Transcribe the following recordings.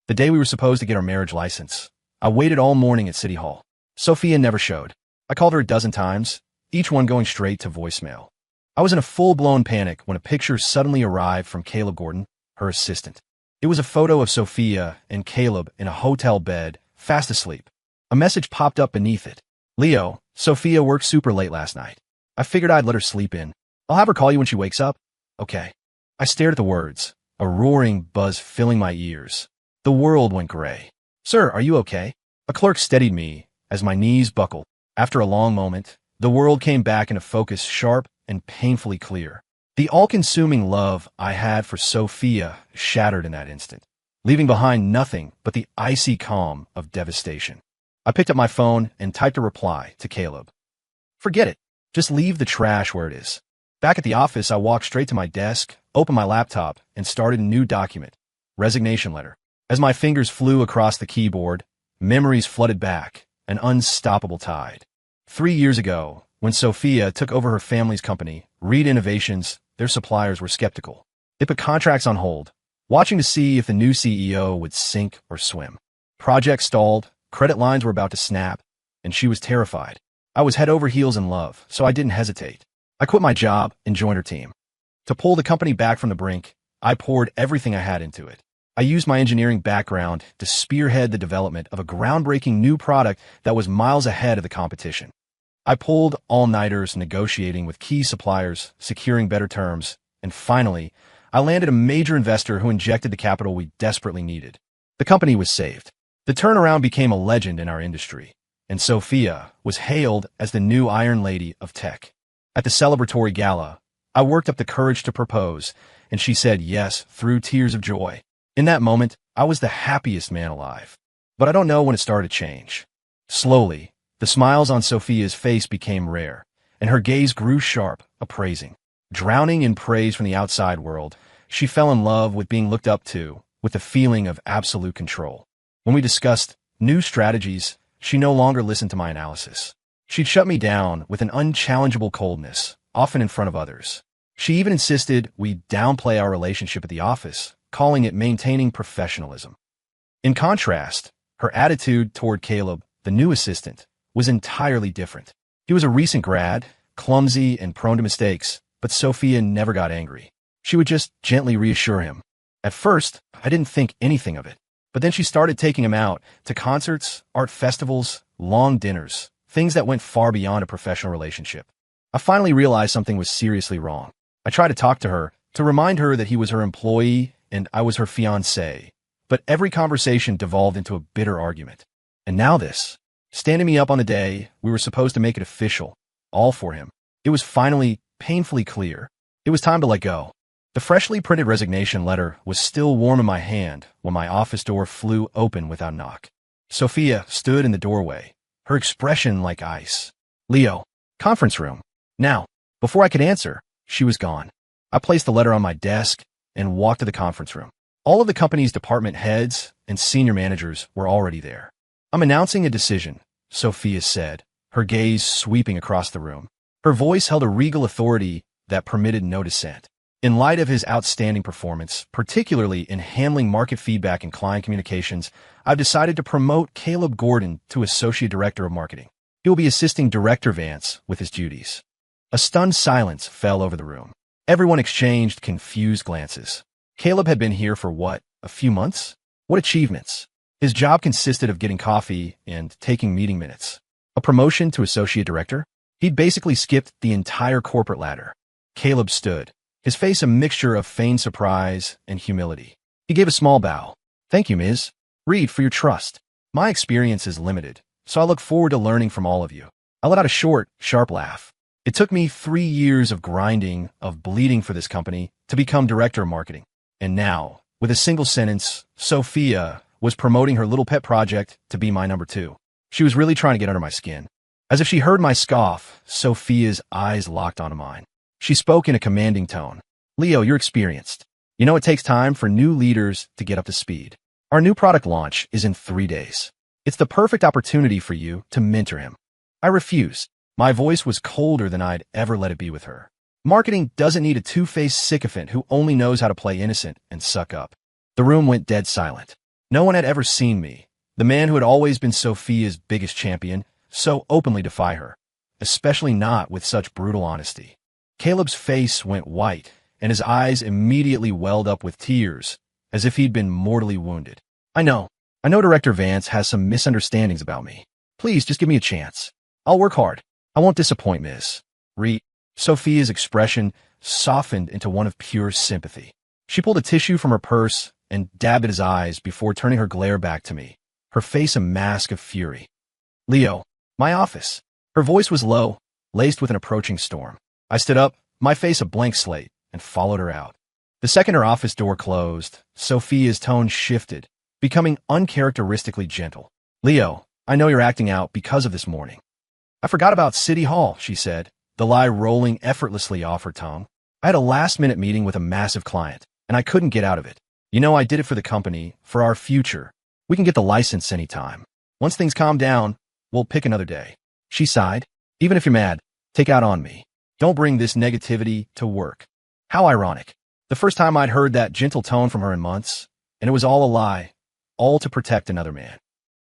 the day we were supposed to get our marriage license. I waited all morning at City Hall. Sophia never showed. I called her a dozen times, each one going straight to voicemail. I was in a full-blown panic when a picture suddenly arrived from Caleb Gordon, her assistant. It was a photo of Sophia and Caleb in a hotel bed, fast asleep. A message popped up beneath it. Leo, Sophia worked super late last night. I figured I'd let her sleep in. I'll have her call you when she wakes up. Okay. I stared at the words, a roaring buzz filling my ears. The world went gray. Sir, are you okay? A clerk steadied me as my knees buckled. After a long moment, the world came back into focus, sharp and painfully clear. The all-consuming love I had for Sophia shattered in that instant, leaving behind nothing but the icy calm of devastation. I picked up my phone and typed a reply to Caleb. Forget it. Just leave the trash where it is. Back at the office, I walked straight to my desk, opened my laptop, and started a new document, resignation letter. As my fingers flew across the keyboard, memories flooded back, an unstoppable tide. 3 years ago, when Sophia took over her family's company, Reed Innovations, their suppliers were skeptical. They put contracts on hold, watching to see if the new CEO would sink or swim. Projects stalled, credit lines were about to snap, and she was terrified. I was head over heels in love, so I didn't hesitate. I quit my job and joined her team. To pull the company back from the brink, I poured everything I had into it. I used my engineering background to spearhead the development of a groundbreaking new product that was miles ahead of the competition. I pulled all-nighters negotiating with key suppliers, securing better terms, and finally, I landed a major investor who injected the capital we desperately needed. The company was saved. The turnaround became a legend in our industry, and Sophia was hailed as the new Iron Lady of tech. At the celebratory gala, I worked up the courage to propose, and she said yes through tears of joy. In that moment, I was the happiest man alive. But I don't know when it started to change. Slowly, the smiles on Sophia's face became rare, and her gaze grew sharp, appraising. Drowning in praise from the outside world, she fell in love with being looked up to, with the feeling of absolute control. When we discussed new strategies, she no longer listened to my analysis. She'd shut me down with an unchallengeable coldness, often in front of others. She even insisted we downplay our relationship at the office, calling it maintaining professionalism. In contrast, her attitude toward Caleb, the new assistant, was entirely different. He was a recent grad, clumsy and prone to mistakes, but Sophia never got angry. She would just gently reassure him. At first, I didn't think anything of it, but then she started taking him out to concerts, art festivals, long dinners, things that went far beyond a professional relationship. I finally realized something was seriously wrong. I tried to talk to her, to remind her that he was her employee and I was her fiancé, but every conversation devolved into a bitter argument. And now this, standing me up on the day we were supposed to make it official, all for him. It was finally painfully clear. It was time to let go. The freshly printed resignation letter was still warm in my hand when my office door flew open without a knock. Sophia stood in the doorway, her expression like ice. Leo, conference room. Now, before I could answer, she was gone. I placed the letter on my desk and walked to the conference room. All of the company's department heads and senior managers were already there. I'm announcing a decision, Sophia said, her gaze sweeping across the room. Her voice held a regal authority that permitted no dissent. In light of his outstanding performance, particularly in handling market feedback and client communications, I've decided to promote Caleb Gordon to Associate Director of Marketing. He will be assisting Director Vance with his duties. A stunned silence fell over the room. Everyone exchanged confused glances. Caleb had been here for what, a few months? What achievements? His job consisted of getting coffee and taking meeting minutes. A promotion to Associate Director? He'd basically skipped the entire corporate ladder. Caleb stood, his face a mixture of feigned surprise and humility. He gave a small bow. Thank you, Ms. Reed, for your trust. My experience is limited, so I look forward to learning from all of you. I let out a short, sharp laugh. It took me 3 years of grinding, of bleeding for this company, to become Director of Marketing. And now, with a single sentence, Sophia was promoting her little pet project to be my number 2. She was really trying to get under my skin. As if she heard my scoff, Sophia's eyes locked onto mine. She spoke in a commanding tone. Leo, you're experienced. You know it takes time for new leaders to get up to speed. Our new product launch is in 3 days. It's the perfect opportunity for you to mentor him. I refused. My voice was colder than I'd ever let it be with her. Marketing doesn't need a two-faced sycophant who only knows how to play innocent and suck up. The room went dead silent. No one had ever seen me, the man who had always been Sophia's biggest champion, so openly defy her, especially not with such brutal honesty. Caleb's face went white, and his eyes immediately welled up with tears, as if he'd been mortally wounded. I know Director Vance has some misunderstandings about me. Please just give me a chance. I'll work hard. I won't disappoint Ms. Reed. Sophia's expression softened into one of pure sympathy. She pulled a tissue from her purse and dabbed at his eyes before turning her glare back to me, her face a mask of fury. Leo, my office. Her voice was low, laced with an approaching storm. I stood up, my face a blank slate, and followed her out. The second her office door closed, Sophia's tone shifted, becoming uncharacteristically gentle. Leo, I know you're acting out because of this morning. I forgot about City Hall, she said, the lie rolling effortlessly off her tongue. I had a last-minute meeting with a massive client, and I couldn't get out of it. You know I did it for the company, for our future. We can get the license anytime. Once things calm down, we'll pick another day. She sighed. Even if you're mad, take out on me. Don't bring this negativity to work. How ironic. The first time I'd heard that gentle tone from her in months, and it was all a lie, all to protect another man.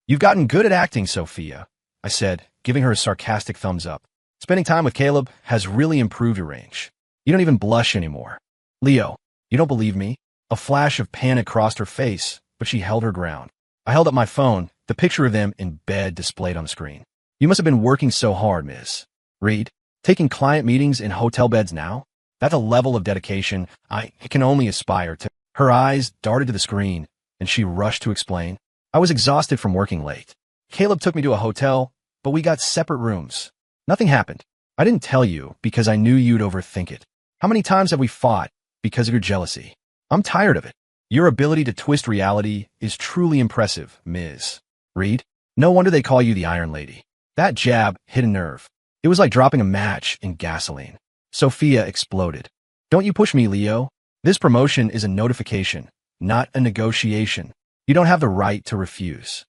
You've gotten good at acting, Sophia, I said, giving her a sarcastic thumbs up. Spending time with Caleb has really improved your range. You don't even blush anymore. Leo, you don't believe me? A flash of panic crossed her face, but she held her ground. I held up my phone, the picture of them in bed displayed on the screen. You must have been working so hard, Ms. Reed. Taking client meetings in hotel beds now? That's a level of dedication I can only aspire to. Her eyes darted to the screen, and she rushed to explain. I was exhausted from working late. Caleb took me to a hotel, but we got separate rooms. Nothing happened. I didn't tell you because I knew you'd overthink it. How many times have we fought because of your jealousy? I'm tired of it. Your ability to twist reality is truly impressive, Ms. Reed. No wonder they call you the Iron Lady. That jab hit a nerve. It was like dropping a match in gasoline. Sophia exploded. Don't you push me, Leo. This promotion is a notification, not a negotiation. You don't have the right to refuse.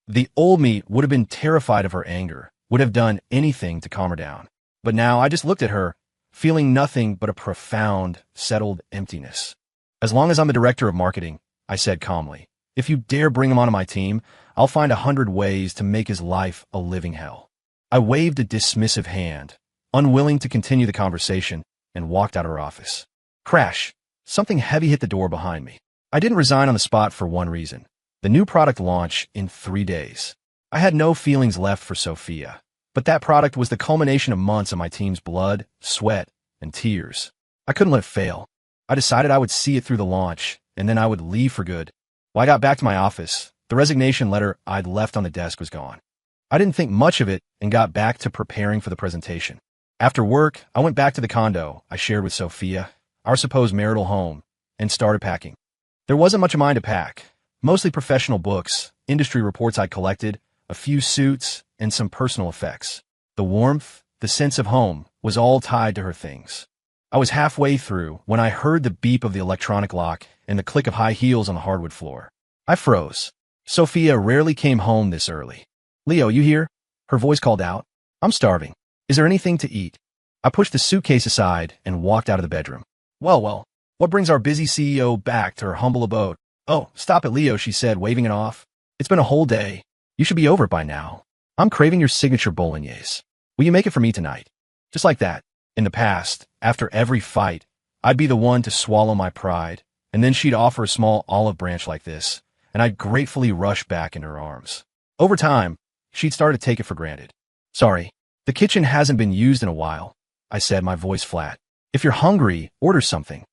The old me would have been terrified of her anger, would have done anything to calm her down. But now I just looked at her, feeling nothing but a profound, settled emptiness. As long as I'm the director of marketing, I said calmly, if you dare bring him onto my team, I'll find 100 ways to make his life a living hell. I waved a dismissive hand, unwilling to continue the conversation, and walked out of her office. Crash! Something heavy hit the door behind me. I didn't resign on the spot for one reason. The new product launch in 3 days. I had no feelings left for Sophia, but that product was the culmination of months of my team's blood, sweat, and tears. I couldn't let it fail. I decided I would see it through the launch, and then I would leave for good. When I got back to my office, the resignation letter I'd left on the desk was gone. I didn't think much of it and got back to preparing for the presentation. After work, I went back to the condo I shared with Sophia, our supposed marital home, and started packing. There wasn't much of mine to pack, mostly professional books, industry reports I'd collected, a few suits, and some personal effects. The warmth, the sense of home, was all tied to her things. I was halfway through when I heard the beep of the electronic lock and the click of high heels on the hardwood floor. I froze. Sophia rarely came home this early. Leo, you here? Her voice called out. I'm starving. Is there anything to eat? I pushed the suitcase aside and walked out of the bedroom. Well, what brings our busy CEO back to her humble abode? Oh, stop it, Leo, she said, waving it off. It's been a whole day. You should be over it by now. I'm craving your signature bolognese. Will you make it for me tonight? Just like that. In the past, after every fight, I'd be the one to swallow my pride, and then she'd offer a small olive branch like this, and I'd gratefully rush back in her arms. Over time, she'd started to take it for granted. Sorry, the kitchen hasn't been used in a while, I said, my voice flat. If you're hungry, order something.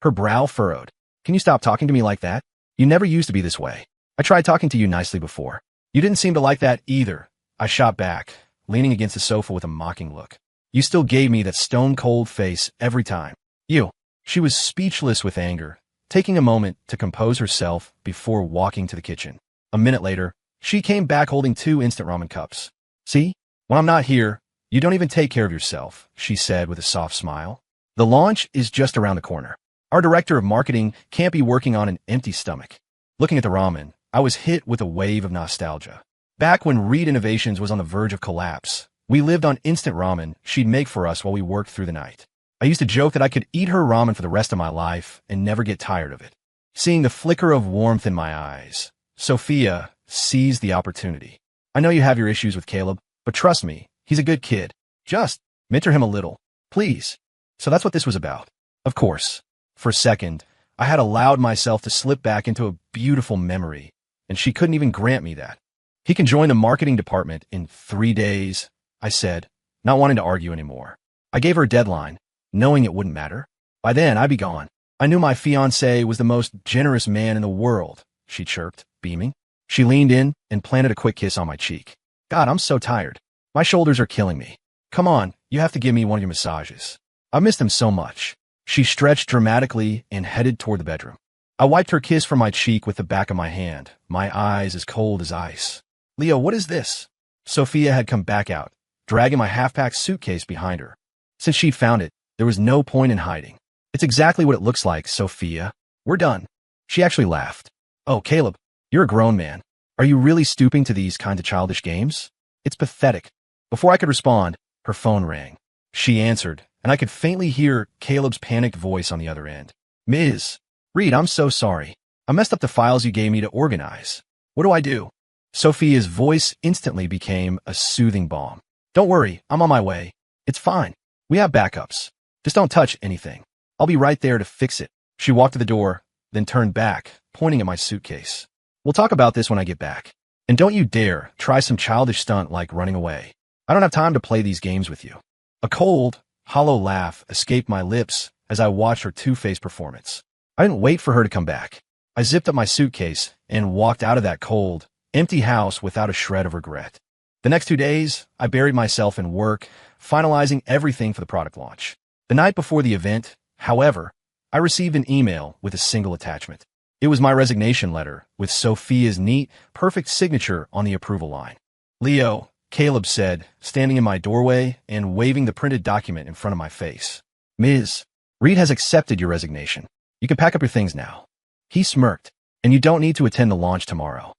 Her brow furrowed. Can you stop talking to me like that? You never used to be this way. I tried talking to you nicely before. You didn't seem to like that either. I shot back, leaning against the sofa with a mocking look. You still gave me that stone-cold face every time. You. She was speechless with anger, taking a moment to compose herself before walking to the kitchen. A minute later, she came back holding 2 instant ramen cups. See? When I'm not here, you don't even take care of yourself, she said with a soft smile. The launch is just around the corner. Our director of marketing can't be working on an empty stomach. Looking at the ramen, I was hit with a wave of nostalgia. Back when Reed Innovations was on the verge of collapse, we lived on instant ramen she'd make for us while we worked through the night. I used to joke that I could eat her ramen for the rest of my life and never get tired of it. Seeing the flicker of warmth in my eyes, Sophia seized the opportunity. I know you have your issues with Caleb, but trust me, he's a good kid. Just mentor him a little, please. So that's what this was about. Of course, for a second, I had allowed myself to slip back into a beautiful memory, and she couldn't even grant me that. He can join the marketing department in 3 days, I said, not wanting to argue anymore. I gave her a deadline, knowing it wouldn't matter. By then, I'd be gone. I knew my fiancé was the most generous man in the world, she chirped, beaming. She leaned in and planted a quick kiss on my cheek. God, I'm so tired. My shoulders are killing me. Come on, you have to give me one of your massages. I missed them so much. She stretched dramatically and headed toward the bedroom. I wiped her kiss from my cheek with the back of my hand, my eyes as cold as ice. Leo, what is this? Sophia had come back out, dragging my half-packed suitcase behind her. Since she'd found it, there was no point in hiding. It's exactly what it looks like, Sophia. We're done. She actually laughed. Oh, Caleb, you're a grown man. Are you really stooping to these kinds of childish games? It's pathetic. Before I could respond, her phone rang. She answered, and I could faintly hear Caleb's panicked voice on the other end. Ms. Reed, I'm so sorry. I messed up the files you gave me to organize. What do I do? Sophia's voice instantly became a soothing balm. Don't worry, I'm on my way. It's fine. We have backups. Just don't touch anything. I'll be right there to fix it. She walked to the door, then turned back, pointing at my suitcase. We'll talk about this when I get back. And don't you dare try some childish stunt like running away. I don't have time to play these games with you. A cold, hollow laugh escaped my lips as I watched her two-faced performance. I didn't wait for her to come back. I zipped up my suitcase and walked out of that cold, empty house without a shred of regret. The next 2 days, I buried myself in work, finalizing everything for the product launch. The night before the event, however, I received an email with a single attachment. It was my resignation letter, with Sophia's neat, perfect signature on the approval line. Leo, Caleb said, standing in my doorway and waving the printed document in front of my face. Ms. Reed has accepted your resignation. You can pack up your things now. He smirked, and you don't need to attend the launch tomorrow.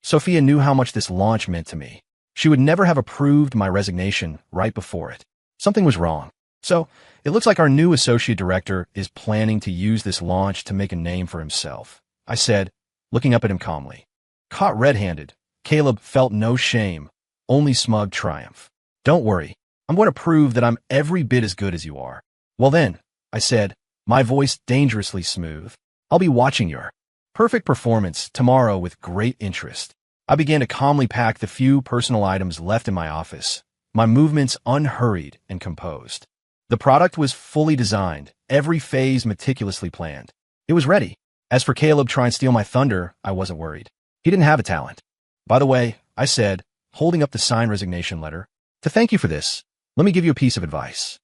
Sophia knew how much this launch meant to me. She would never have approved my resignation right before it. Something was wrong. So, it looks like our new associate director is planning to use this launch to make a name for himself, I said, looking up at him calmly. Caught red-handed, Caleb felt no shame, only smug triumph. Don't worry, I'm going to prove that I'm every bit as good as you are. Well then, I said, my voice dangerously smooth, I'll be watching your perfect performance tomorrow with great interest. I began to calmly pack the few personal items left in my office, my movements unhurried and composed. The product was fully designed, every phase meticulously planned. It was ready. As for Caleb trying to steal my thunder, I wasn't worried. He didn't have a talent. By the way, I said, holding up the signed resignation letter, to thank you for this, let me give you a piece of advice.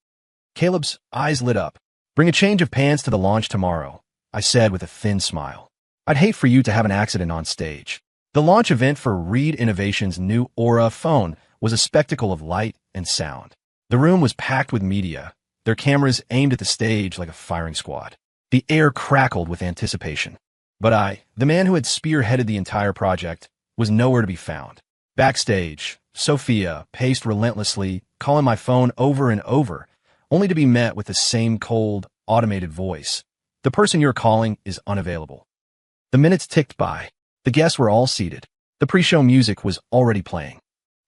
Caleb's eyes lit up. Bring a change of pants to the launch tomorrow, I said with a thin smile. I'd hate for you to have an accident on stage. The launch event for Reed Innovations' new Aura phone was a spectacle of light and sound. The room was packed with media, their cameras aimed at the stage like a firing squad. The air crackled with anticipation. But I, the man who had spearheaded the entire project, was nowhere to be found. Backstage, Sophia paced relentlessly, calling my phone over and over, only to be met with the same cold, automated voice. The person you're calling is unavailable. The minutes ticked by. The guests were all seated. The pre-show music was already playing.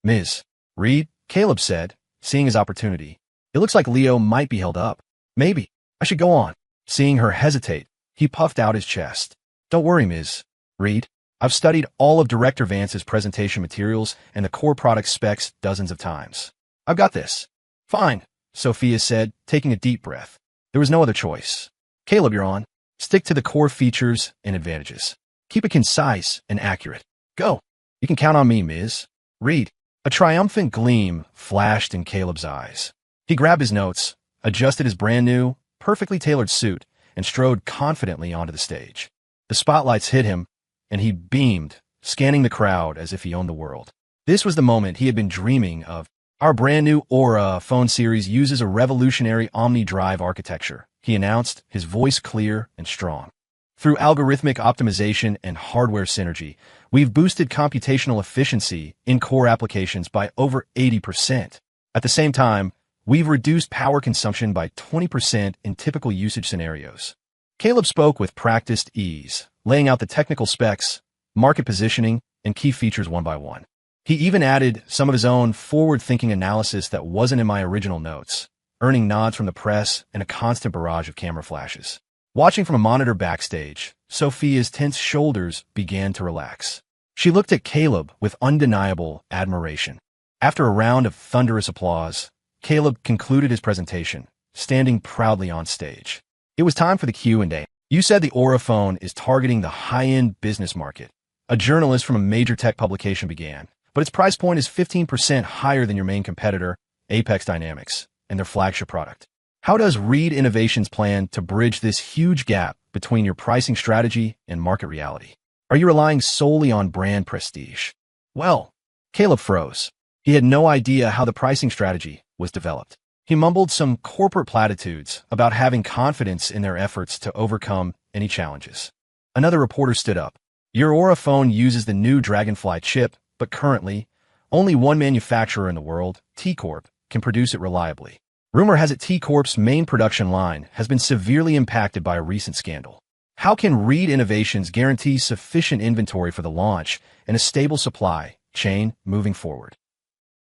Ms. Reed, Caleb said, seeing his opportunity. It looks like Leo might be held up. Maybe. I should go on. Seeing her hesitate, he puffed out his chest. Don't worry, Ms. Reed. I've studied all of Director Vance's presentation materials and the core product specs dozens of times. I've got this. Fine, Sophia said, taking a deep breath. There was no other choice. Caleb, you're on. Stick to the core features and advantages. Keep it concise and accurate. Go. You can count on me, Ms. Reed. A triumphant gleam flashed in Caleb's eyes. He grabbed his notes, adjusted his brand new, perfectly tailored suit, and strode confidently onto the stage. The spotlights hit him, and he beamed, scanning the crowd as if he owned the world. This was the moment he had been dreaming of. Our brand new Aura phone series uses a revolutionary OmniDrive architecture, he announced, his voice clear and strong. Through algorithmic optimization and hardware synergy, we've boosted computational efficiency in core applications by over 80%. At the same time, we've reduced power consumption by 20% in typical usage scenarios. Caleb spoke with practiced ease, laying out the technical specs, market positioning, and key features one by one. He even added some of his own forward-thinking analysis that wasn't in my original notes, earning nods from the press and a constant barrage of camera flashes. Watching from a monitor backstage, Sophia's tense shoulders began to relax. She looked at Caleb with undeniable admiration. After a round of thunderous applause, Caleb concluded his presentation, standing proudly on stage. It was time for the Q&A. You said the Aura phone is targeting the high-end business market. A journalist from a major tech publication began, but its price point is 15% higher than your main competitor, Apex Dynamics, and their flagship product. How does Reed Innovations plan to bridge this huge gap between your pricing strategy and market reality? Are you relying solely on brand prestige? Well, Caleb froze. He had no idea how the pricing strategy was developed. He mumbled some corporate platitudes about having confidence in their efforts to overcome any challenges. Another reporter stood up. Your Aura phone uses the new Dragonfly chip, but currently, only one manufacturer in the world, T-Corp, can produce it reliably. Rumor has it T-Corp's main production line has been severely impacted by a recent scandal. How can Reed Innovations guarantee sufficient inventory for the launch and a stable supply chain moving forward?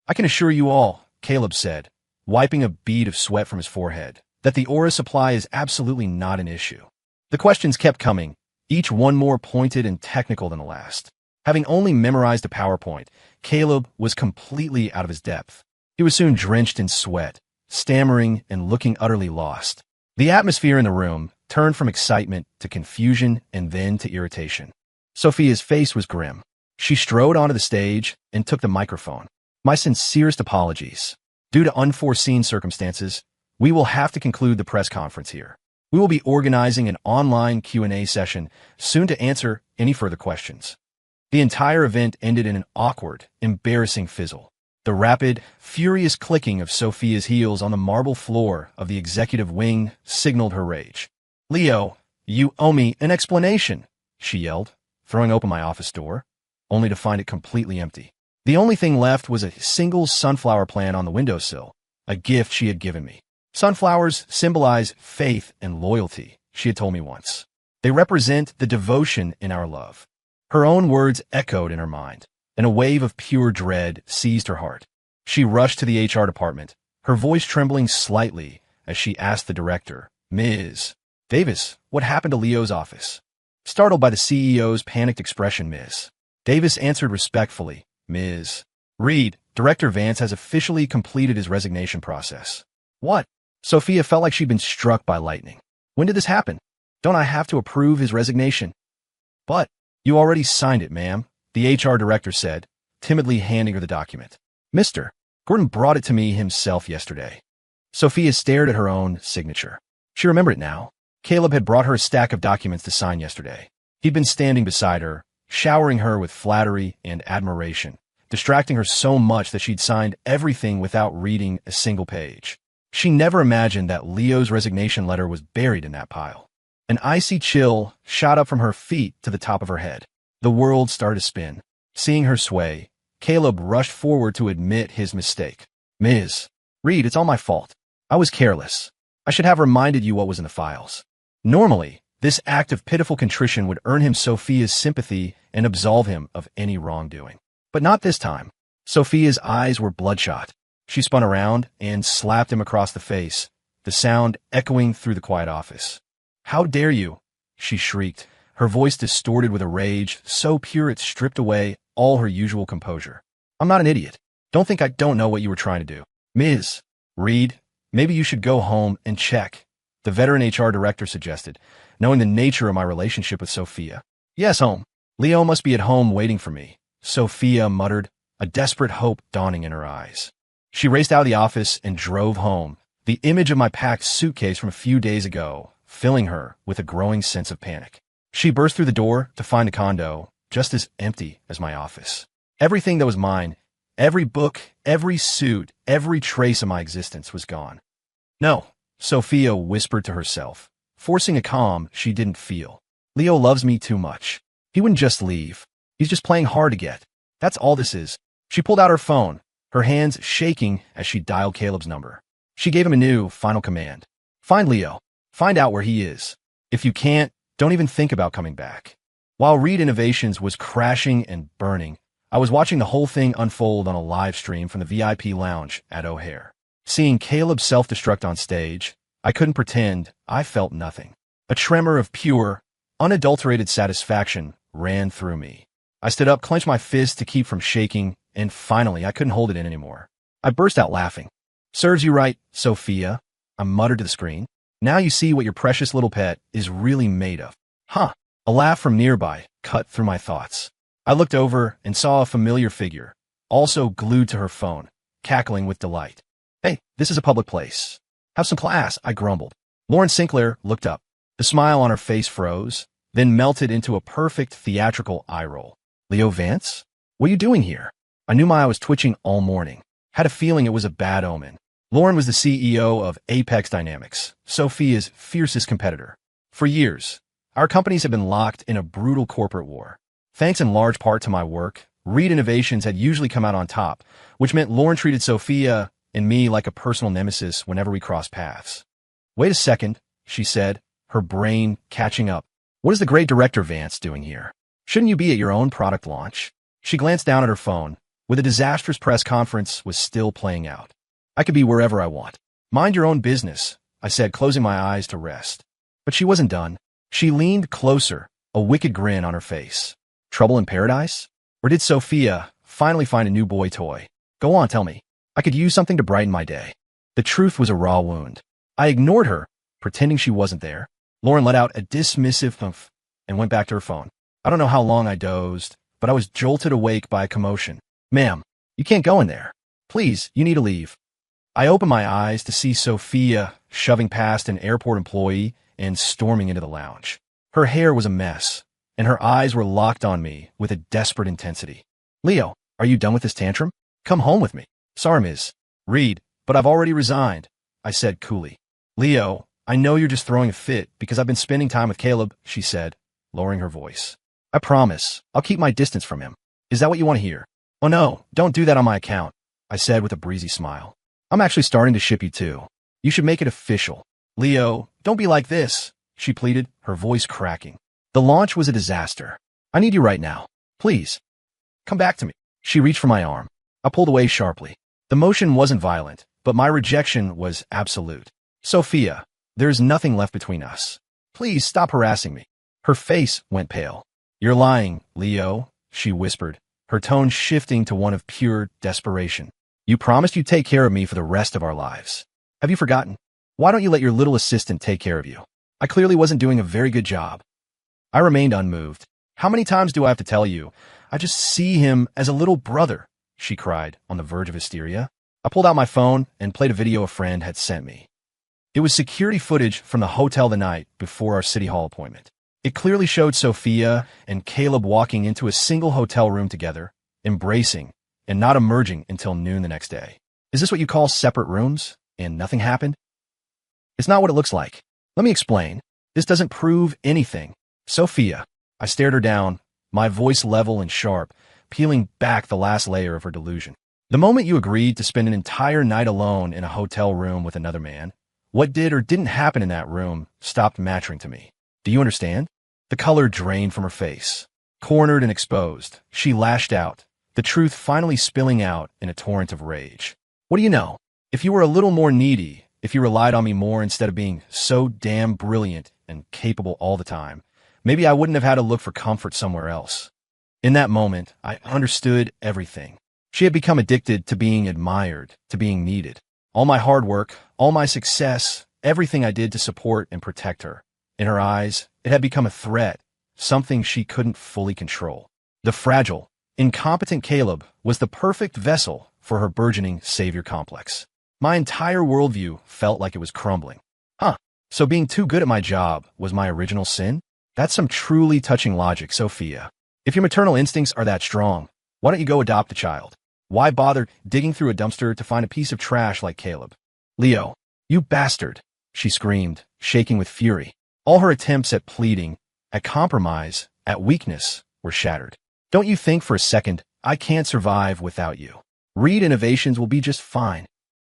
I can assure you all, Caleb said, wiping a bead of sweat from his forehead, that the Aura supply is absolutely not an issue. The questions kept coming, each one more pointed and technical than the last. Having only memorized a PowerPoint, Caleb was completely out of his depth. He was soon drenched in sweat, stammering and looking utterly lost. The atmosphere in the room turned from excitement to confusion and then to irritation. Sophia's face was grim. She strode onto the stage and took the microphone. My sincerest apologies. Due to unforeseen circumstances, we will have to conclude the press conference here. We will be organizing an online Q&A session soon to answer any further questions. The entire event ended in an awkward, embarrassing fizzle. The rapid, furious clicking of Sophia's heels on the marble floor of the executive wing signaled her rage. Leo, you owe me an explanation, she yelled, throwing open my office door, only to find it completely empty. The only thing left was a single sunflower plant on the windowsill, a gift she had given me. Sunflowers symbolize faith and loyalty, she had told me once. They represent the devotion in our love. Her own words echoed in her mind, and a wave of pure dread seized her heart. She rushed to the HR department, her voice trembling slightly as she asked the director, Ms. Davis, what happened to Leo's office? Startled by the CEO's panicked expression, Ms. Davis answered respectfully, Ms. Reed, Director Vance has officially completed his resignation process. What? Sophia felt like she'd been struck by lightning. When did this happen? Don't I have to approve his resignation? But you already signed it, ma'am, the HR director said, timidly handing her the document. Mr. Gordon brought it to me himself yesterday. Sophia stared at her own signature. She remembered it now. Caleb had brought her a stack of documents to sign yesterday. He'd been standing beside her, showering her with flattery and admiration, distracting her so much that she'd signed everything without reading a single page. She never imagined that Leo's resignation letter was buried in that pile. An icy chill shot up from her feet to the top of her head. The world started to spin. Seeing her sway, Caleb rushed forward to admit his mistake. Ms. Reed, it's all my fault. I was careless. I should have reminded you what was in the files. Normally, this act of pitiful contrition would earn him Sophia's sympathy and absolve him of any wrongdoing. But not this time. Sophia's eyes were bloodshot. She spun around and slapped him across the face, the sound echoing through the quiet office. How dare you? She shrieked, her voice distorted with a rage so pure it stripped away all her usual composure. I'm not an idiot. Don't think I don't know what you were trying to do. Ms. Reed, maybe you should go home and check, the veteran HR director suggested, knowing the nature of my relationship with Sophia. Yes, home. Leo must be at home waiting for me, Sophia muttered, a desperate hope dawning in her eyes. She raced out of the office and drove home, the image of my packed suitcase from a few days ago filling her with a growing sense of panic. She burst through the door to find the condo just as empty as my office. Everything that was mine, every book, every suit, every trace of my existence was gone. No, Sophia whispered to herself, forcing a calm she didn't feel. Leo loves me too much. He wouldn't just leave. He's just playing hard to get. That's all this is. She pulled out her phone, her hands shaking as she dialed Caleb's number. She gave him a new, final command. Find Leo. Find out where he is. If you can't, don't even think about coming back. While Reed Innovations was crashing and burning, I was watching the whole thing unfold on a live stream from the VIP lounge at O'Hare. Seeing Caleb self-destruct on stage, I couldn't pretend I felt nothing. A tremor of pure, unadulterated satisfaction ran through me. I stood up, clenched my fist to keep from shaking, and finally I couldn't hold it in anymore. I burst out laughing. "Serves you right, Sophia," I muttered to the screen. "Now you see what your precious little pet is really made of." Huh. A laugh from nearby cut through my thoughts. I looked over and saw a familiar figure, also glued to her phone, cackling with delight. "Hey, this is a public place. Have some class," I grumbled. Lauren Sinclair looked up. The smile on her face froze, then melted into a perfect theatrical eye roll. "Leo Vance? What are you doing here?" I knew my eye was twitching all morning. Had a feeling it was a bad omen. Lauren was the CEO of Apex Dynamics, Sophia's fiercest competitor. For years, our companies had been locked in a brutal corporate war. Thanks in large part to my work, Reed Innovations had usually come out on top, which meant Lauren treated Sophia and me like a personal nemesis whenever we crossed paths. "Wait a second," she said, her brain catching up. "What is the great director Vance doing here? Shouldn't you be at your own product launch?" She glanced down at her phone, where the disastrous press conference was still playing out. "I could be wherever I want." "Mind your own business," I said, closing my eyes to rest. But she wasn't done. She leaned closer, a wicked grin on her face. "Trouble in paradise? Or did Sophia finally find a new boy toy? Go on, tell me. I could use something to brighten my day." The truth was a raw wound. I ignored her, pretending she wasn't there. Lauren let out a dismissive humph and went back to her phone. I don't know how long I dozed, but I was jolted awake by a commotion. "Ma'am, you can't go in there. Please, you need to leave." I opened my eyes to see Sophia shoving past an airport employee and storming into the lounge. Her hair was a mess, and her eyes were locked on me with a desperate intensity. "Leo, are you done with this tantrum? Come home with me." "Sorry, Ms. Reed, but I've already resigned," I said coolly. "Leo, I know you're just throwing a fit because I've been spending time with Caleb," she said, lowering her voice. "I promise, I'll keep my distance from him. Is that what you want to hear?" "Oh no, don't do that on my account," I said with a breezy smile. "I'm actually starting to ship you too. You should make it official." "Leo, don't be like this," she pleaded, her voice cracking. "The launch was a disaster. I need you right now. Please, come back to me." She reached for my arm. I pulled away sharply. The motion wasn't violent, but my rejection was absolute. "Sophia, there is nothing left between us. Please stop harassing me." Her face went pale. "You're lying, Leo," she whispered, her tone shifting to one of pure desperation. "You promised you'd take care of me for the rest of our lives. Have you forgotten? Why don't you let your little assistant take care of you? I clearly wasn't doing a very good job." I remained unmoved. "How many times do I have to tell you? I just see him as a little brother," she cried, on the verge of hysteria. I pulled out my phone and played a video a friend had sent me. It was security footage from the hotel the night before our City Hall appointment. It clearly showed Sophia and Caleb walking into a single hotel room together, embracing, and not emerging until noon the next day. Is this what you call separate rooms, and nothing happened? It's not what it looks like. Let me explain. This doesn't prove anything. Sophia, I stared her down, my voice level and sharp, peeling back the last layer of her delusion. The moment you agreed to spend an entire night alone in a hotel room with another man, what did or didn't happen in that room stopped mattering to me. Do you understand? The color drained from her face. Cornered and exposed, she lashed out, the truth finally spilling out in a torrent of rage. "What do you know? If you were a little more needy, if you relied on me more instead of being so damn brilliant and capable all the time, maybe I wouldn't have had to look for comfort somewhere else." In that moment, I understood everything. She had become addicted to being admired, to being needed. All my hard work, all my success, everything I did to support and protect her. In her eyes, it had become a threat, something she couldn't fully control. The fragile, incompetent Caleb was the perfect vessel for her burgeoning savior complex. My entire worldview felt like it was crumbling. So being too good at my job was my original sin? That's some truly touching logic, Sophia. If your maternal instincts are that strong, why don't you go adopt a child? Why bother digging through a dumpster to find a piece of trash like Caleb? "Leo, you bastard," she screamed, shaking with fury. All her attempts at pleading, at compromise, at weakness were shattered. "Don't you think for a second I can't survive without you? Reed Innovations will be just fine."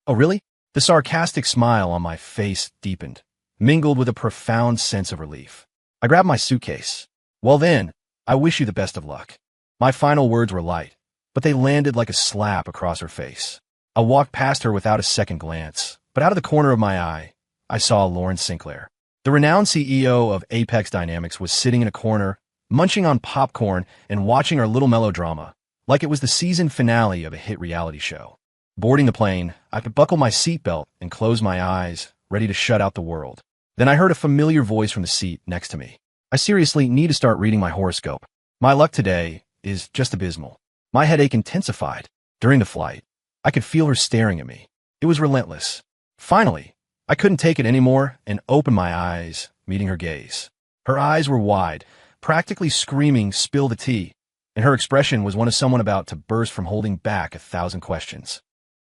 "Oh, really?" The sarcastic smile on my face deepened, mingled with a profound sense of relief. I grabbed my suitcase. "Well then, I wish you the best of luck. My final words were light, but they landed like a slap across her face. I walked past her without a second glance, but out of the corner of my eye, I saw Lauren Sinclair. The renowned CEO of Apex Dynamics was sitting in a corner, munching on popcorn and watching our little melodrama, like it was the season finale of a hit reality show. Boarding the plane, I could buckle my seatbelt and close my eyes, ready to shut out the world. Then I heard a familiar voice from the seat next to me. I seriously need to start reading my horoscope. My luck today is just abysmal. My headache intensified. During the flight, I could feel her staring at me. It was relentless. Finally, I couldn't take it anymore and opened my eyes, meeting her gaze. Her eyes were wide, practically screaming, "Spill the tea," and her expression was one of someone about to burst from holding back 1,000 questions.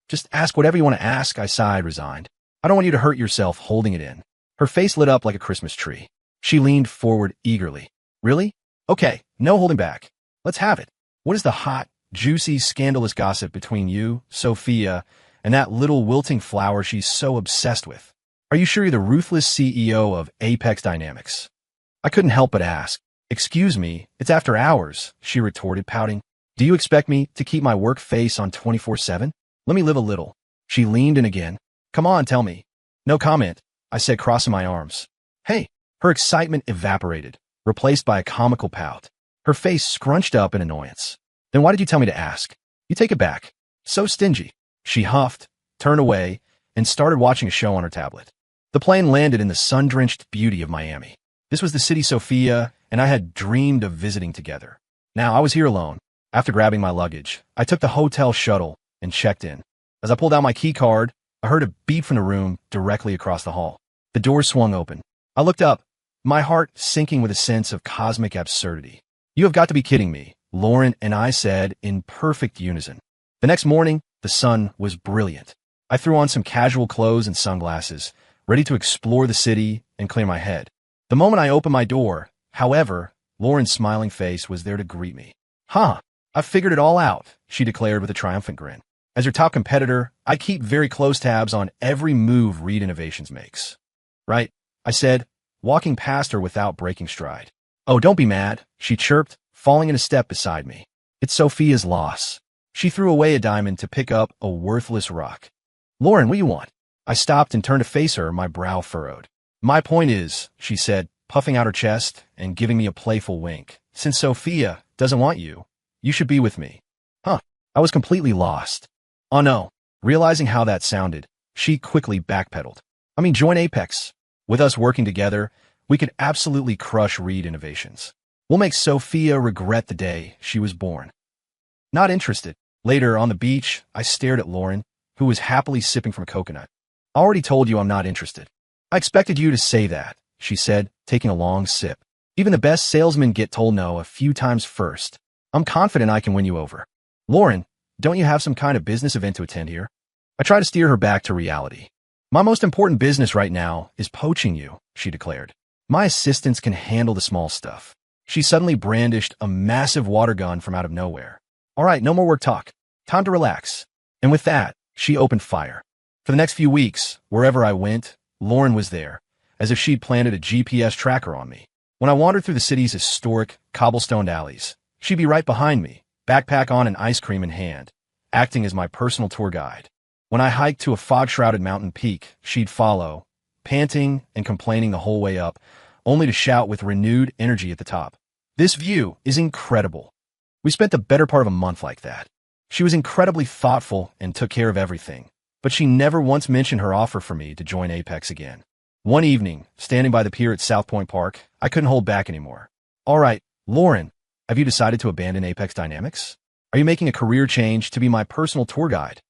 "Just ask whatever you want to ask," I sighed, resigned. "I don't want you to hurt yourself holding it in." Her face lit up like a Christmas tree. She leaned forward eagerly. "Really? Okay, no holding back. Let's have it. What is the hot, juicy, scandalous gossip between you, Sophia, and that little wilting flower she's so obsessed with? Are you sure you're the ruthless CEO of Apex Dynamics?" I couldn't help but ask. "Excuse me, it's after hours," she retorted, pouting. "Do you expect me to keep my work face on 24/7? Let me live a little." She leaned in again. "Come on, tell me." "No comment," I said, crossing my arms. "Hey." Her excitement evaporated, replaced by a comical pout. Her face scrunched up in annoyance. "Then why did you tell me to ask? You take it back. So stingy." She huffed, turned away, and started watching a show on her tablet. The plane landed in the sun-drenched beauty of Miami. This was the city Sophia and I had dreamed of visiting together. Now I was here alone. After grabbing my luggage, I took the hotel shuttle and checked in. As I pulled out my key card, I heard a beep from the room directly across the hall. The door swung open. I looked up, my heart sinking with a sense of cosmic absurdity. "You have got to be kidding me," Lauren and I said in perfect unison. The next morning, the sun was brilliant. I threw on some casual clothes and sunglasses, ready to explore the city and clear my head. The moment I opened my door, however, Lauren's smiling face was there to greet me. "Huh, I've figured it all out," she declared with a triumphant grin. "As your top competitor, I keep very close tabs on every move Reed Innovations makes." "Right," I said, walking past her without breaking stride. "Oh, don't be mad," she chirped, falling in a step beside me. "It's Sophia's loss." She threw away a diamond to pick up a worthless rock. "Lauren, what do you want?" I stopped and turned to face her, my brow furrowed. "My point is," she said, puffing out her chest and giving me a playful wink, "since Sophia doesn't want you, you should be with me." Huh. I was completely lost. Oh no. Realizing how that sounded, she quickly backpedaled. Join Apex. With us working together, we could absolutely crush Reed Innovations. We'll make Sophia regret the day she was born. Not interested. Later, on the beach, I stared at Lauren, who was happily sipping from a coconut. "I already told you I'm not interested." "I expected you to say that," she said, taking a long sip. "Even the best salesmen get told no a few times first. I'm confident I can win you over." "Lauren, don't you have some kind of business event to attend here?" I tried to steer her back to reality. "My most important business right now is poaching you," she declared. "My assistants can handle the small stuff." She suddenly brandished a massive water gun from out of nowhere. "All right, no more work talk. Time to relax." And with that, she opened fire. For the next few weeks, wherever I went, Lauren was there, as if she'd planted a GPS tracker on me. When I wandered through the city's historic, cobblestoned alleys, she'd be right behind me, backpack on and ice cream in hand, acting as my personal tour guide. When I hiked to a fog-shrouded mountain peak, she'd follow, panting and complaining the whole way up, only to shout with renewed energy at the top, "This view is incredible." We spent the better part of a month like that. She was incredibly thoughtful and took care of everything, but she never once mentioned her offer for me to join Apex again. One evening, standing by the pier at South Point Park, I couldn't hold back anymore. "All right, Lauren, have you decided to abandon Apex Dynamics? Are you making a career change to be my personal tour guide?"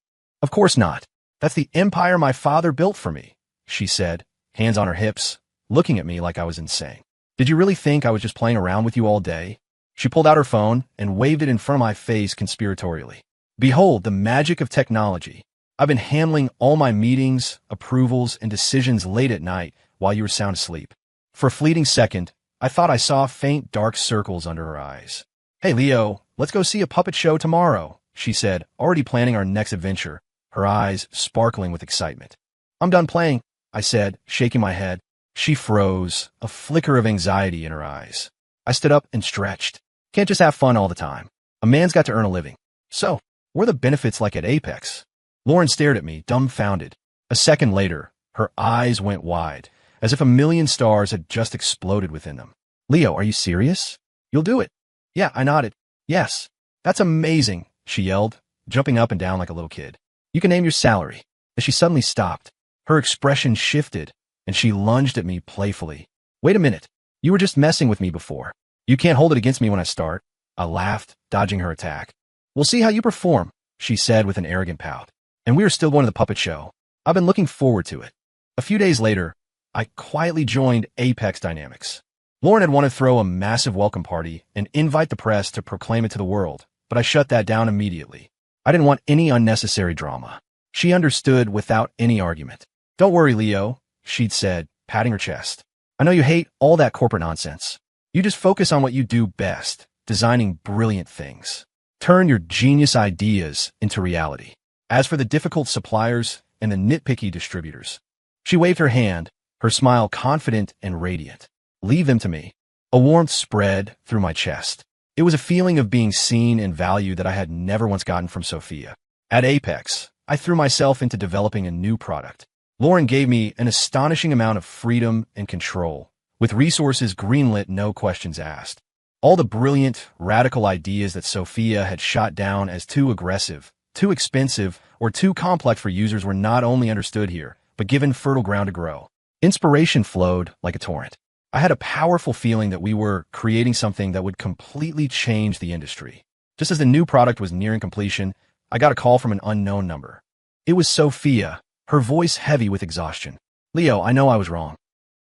"Of course not. That's the empire my father built for me," she said, hands on her hips, looking at me like I was insane. "Did you really think I was just playing around with you all day?" She pulled out her phone and waved it in front of my face conspiratorially. "Behold the magic of technology. I've been handling all my meetings, approvals, and decisions late at night while you were sound asleep." For a fleeting second, I thought I saw faint dark circles under her eyes. "Hey, Leo, let's go see a puppet show tomorrow," she said, already planning our next adventure, her eyes sparkling with excitement. "I'm done playing," I said, shaking my head. She froze, a flicker of anxiety in her eyes. I stood up and stretched. Can't just have fun all the time. A man's got to earn a living. So, what are the benefits like at Apex? Lauren stared at me, dumbfounded. A second later, her eyes went wide, as if a million stars had just exploded within them. Leo, are you serious? You'll do it. Yeah, I nodded. Yes. That's amazing, she yelled, jumping up and down like a little kid. You can name your salary. As she suddenly stopped, her expression shifted, and she lunged at me playfully. Wait a minute. You were just messing with me before. You can't hold it against me when I start. I laughed, dodging her attack. We'll see how you perform, she said with an arrogant pout. And we are still going to the puppet show. I've been looking forward to it. A few days later, I quietly joined Apex Dynamics. Lauren had wanted to throw a massive welcome party and invite the press to proclaim it to the world, but I shut that down immediately. I didn't want any unnecessary drama. She understood without any argument. Don't worry, Leo, she'd said, patting her chest. I know you hate all that corporate nonsense. You just focus on what you do best, designing brilliant things. Turn your genius ideas into reality. As for the difficult suppliers and the nitpicky distributors, she waved her hand, her smile confident and radiant. Leave them to me. A warmth spread through my chest. It was a feeling of being seen and valued that I had never once gotten from Sophia. At Apex, I threw myself into developing a new product. Lauren gave me an astonishing amount of freedom and control, with resources greenlit, no questions asked. All the brilliant, radical ideas that Sophia had shot down as too aggressive, too expensive, or too complex for users were not only understood here, but given fertile ground to grow. Inspiration flowed like a torrent. I had a powerful feeling that we were creating something that would completely change the industry. Just as the new product was nearing completion, I got a call from an unknown number. It was Sophia, her voice heavy with exhaustion. Leo, I know I was wrong.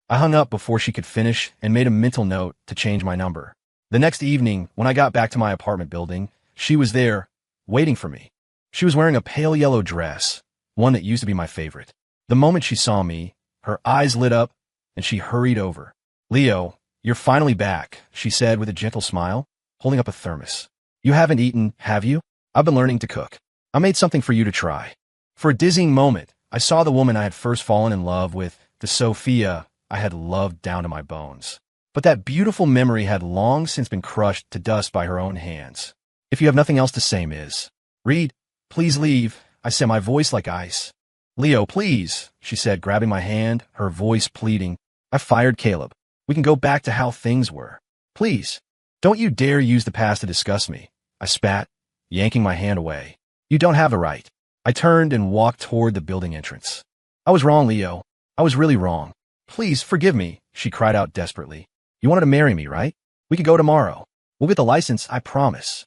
I hung up before she could finish and made a mental note to change my number. The next evening, when I got back to my apartment building, she was there, waiting for me. She was wearing a pale yellow dress, one that used to be my favorite. The moment she saw me, her eyes lit up, and she hurried over. Leo, you're finally back, she said with a gentle smile, holding up a thermos. You haven't eaten, have you? I've been learning to cook. I made something for you to try. For a dizzying moment, I saw the woman I had first fallen in love with, the Sophia I had loved down to my bones. But that beautiful memory had long since been crushed to dust by her own hands. If you have nothing else to say, Ms. Reed, please leave, I said, my voice like ice. Leo, please, she said, grabbing my hand, her voice pleading. I fired Caleb. We can go back to how things were. Please, don't you dare use the past to discuss me. I spat, yanking my hand away. You don't have the right. I turned and walked toward the building entrance. I was wrong, Leo. I was really wrong. Please forgive me, she cried out desperately. You wanted to marry me, right? We could go tomorrow. We'll get the license, I promise.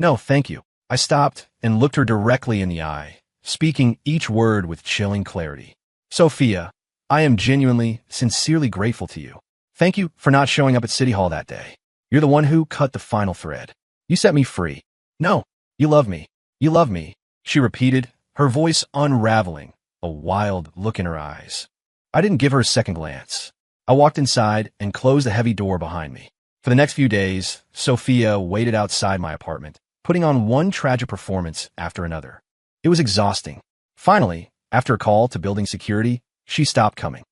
No, thank you. I stopped and looked her directly in the eye, speaking each word with chilling clarity. Sophia, I am genuinely, sincerely grateful to you. Thank you for not showing up at City Hall that day. You're the one who cut the final thread. You set me free. No, you love me. You love me, she repeated, her voice unraveling, a wild look in her eyes. I didn't give her a second glance. I walked inside and closed the heavy door behind me. For the next few days, Sophia waited outside my apartment, putting on one tragic performance after another. It was exhausting. Finally, after a call to building security, she stopped coming.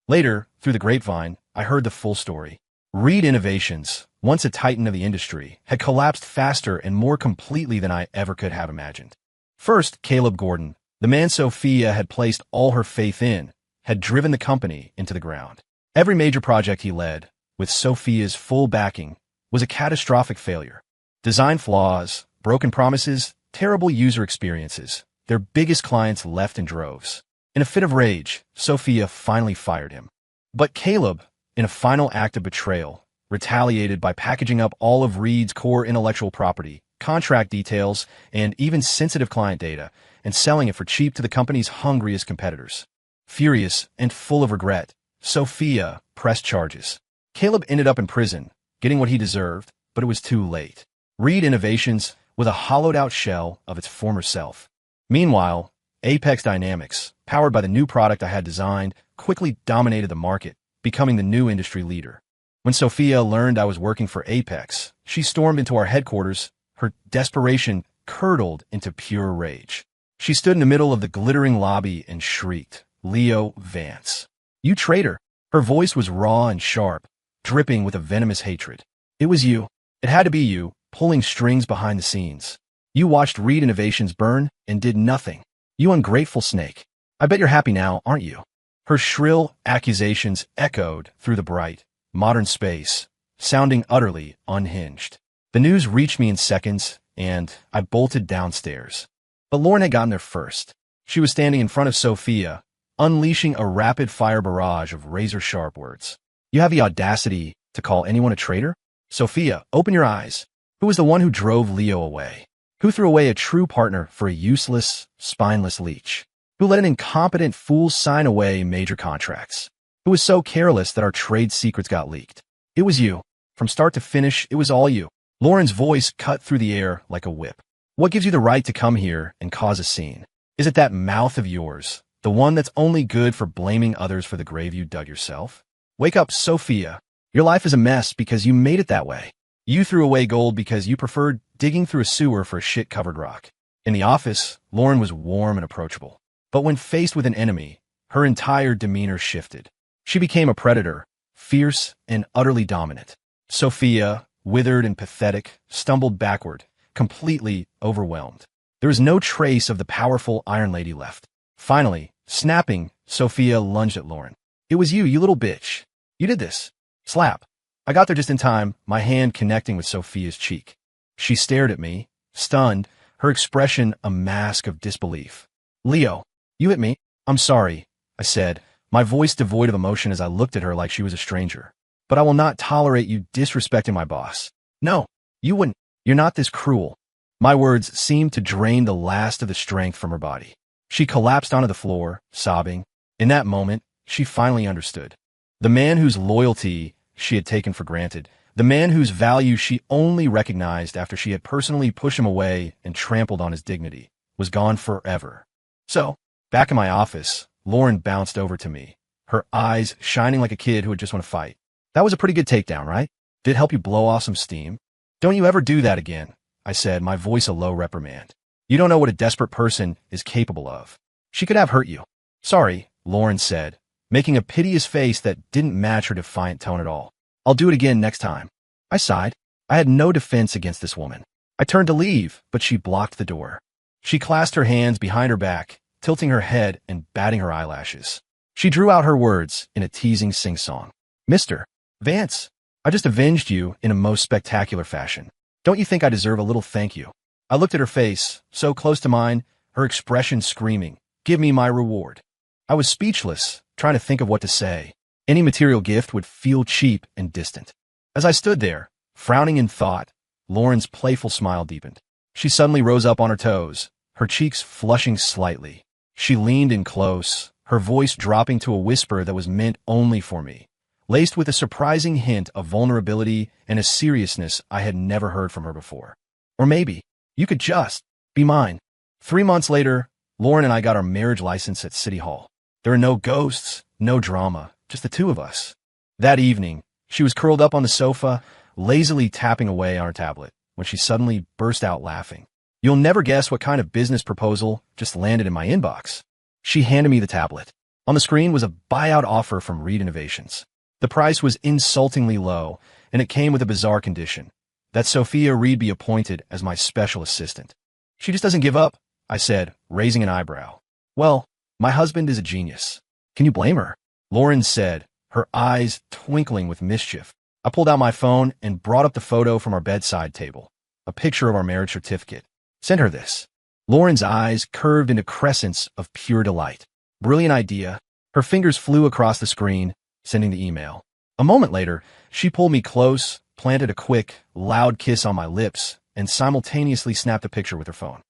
Later, through the grapevine, I heard the full story. Reed Innovations, once a titan of the industry, had collapsed faster and more completely than I ever could have imagined. First, Caleb Gordon, the man Sophia had placed all her faith in, had driven the company into the ground. Every major project he led, with Sophia's full backing, was a catastrophic failure. Design flaws, broken promises, terrible user experiences. Their biggest clients left in droves. In a fit of rage, Sophia finally fired him. But Caleb, in a final act of betrayal, retaliated by packaging up all of Reed's core intellectual property, contract details, and even sensitive client data, and selling it for cheap to the company's hungriest competitors. Furious and full of regret, Sophia pressed charges. Caleb ended up in prison, getting what he deserved, but it was too late. Reed Innovations was a hollowed-out shell of its former self. Meanwhile, Apex Dynamics, powered by the new product I had designed, quickly dominated the market, becoming the new industry leader. When Sophia learned I was working for Apex, she stormed into our headquarters, her desperation curdled into pure rage. She stood in the middle of the glittering lobby and shrieked, "Leo Vance, you traitor!" Her voice was raw and sharp, dripping with a venomous hatred. "It was you. It had to be you, pulling strings behind the scenes. You watched Reed Innovations burn and did nothing. You ungrateful snake. I bet you're happy now, aren't you? Her shrill accusations echoed through the bright, modern space, sounding utterly unhinged. The news reached me in seconds, and I bolted downstairs. But Lauren had gotten there first. She was standing in front of Sophia, unleashing a rapid-fire barrage of razor-sharp words. You have the audacity to call anyone a traitor? Sophia, open your eyes. Who was the one who drove Leo away? Who threw away a true partner for a useless, spineless leech? Who let an incompetent fool sign away major contracts? Who was so careless that our trade secrets got leaked? It was you. From start to finish, it was all you. Lauren's voice cut through the air like a whip. What gives you the right to come here and cause a scene? Is it that mouth of yours, the one that's only good for blaming others for the grave you dug yourself? Wake up, Sophia. Your life is a mess because you made it that way. You threw away gold because you preferred digging through a sewer for a shit-covered rock. In the office, Lauren was warm and approachable. But when faced with an enemy, her entire demeanor shifted. She became a predator, fierce and utterly dominant. Sophia, withered and pathetic, stumbled backward, completely overwhelmed. There was no trace of the powerful Iron Lady left. Finally, snapping, Sophia lunged at Lauren. It was you, you little bitch. You did this. Slap. I got there just in time, my hand connecting with Sophia's cheek. She stared at me, stunned, her expression a mask of disbelief. Leo, you hit me. I'm sorry, I said, my voice devoid of emotion as I looked at her like she was a stranger. But I will not tolerate you disrespecting my boss. No, you wouldn't. You're not this cruel. My words seemed to drain the last of the strength from her body. She collapsed onto the floor, sobbing. In that moment, she finally understood. The man whose loyalty she had taken for granted, the man whose value she only recognized after she had personally pushed him away and trampled on his dignity, was gone forever. So, back in my office, Lauren bounced over to me, her eyes shining like a kid who would just want to fight. That was a pretty good takedown, right? Did it help you blow off some steam? Don't you ever do that again, I said, my voice a low reprimand. You don't know what a desperate person is capable of. She could have hurt you. Sorry, Lauren said, making a piteous face that didn't match her defiant tone at all. I'll do it again next time. I sighed. I had no defense against this woman. I turned to leave, but she blocked the door. She clasped her hands behind her back, tilting her head and batting her eyelashes. She drew out her words in a teasing sing-song. Mr. Vance, I just avenged you in a most spectacular fashion. Don't you think I deserve a little thank you? I looked at her face, so close to mine, her expression screaming, give me my reward. I was speechless, trying to think of what to say. Any material gift would feel cheap and distant. As I stood there, frowning in thought, Lauren's playful smile deepened. She suddenly rose up on her toes, her cheeks flushing slightly. She leaned in close, her voice dropping to a whisper that was meant only for me, laced with a surprising hint of vulnerability and a seriousness I had never heard from her before. Or maybe, you could just be mine. 3 months later, Lauren and I got our marriage license at City Hall. There were no ghosts, no drama, just the two of us. That evening, she was curled up on the sofa, lazily tapping away on her tablet, when she suddenly burst out laughing. You'll never guess what kind of business proposal just landed in my inbox. She handed me the tablet. On the screen was a buyout offer from Reed Innovations. The price was insultingly low, and it came with a bizarre condition, that Sophia Reed be appointed as my special assistant. She just doesn't give up, I said, raising an eyebrow. Well, my husband is a genius. Can you blame her? Lauren said, her eyes twinkling with mischief. I pulled out my phone and brought up the photo from our bedside table, a picture of our marriage certificate. Send her this. Lauren's eyes curved into crescents of pure delight. Brilliant idea. Her fingers flew across the screen, sending the email. A moment later, she pulled me close, planted a quick, loud kiss on my lips, and simultaneously snapped a picture with her phone.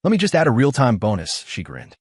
Let me just add a real-time bonus, she grinned.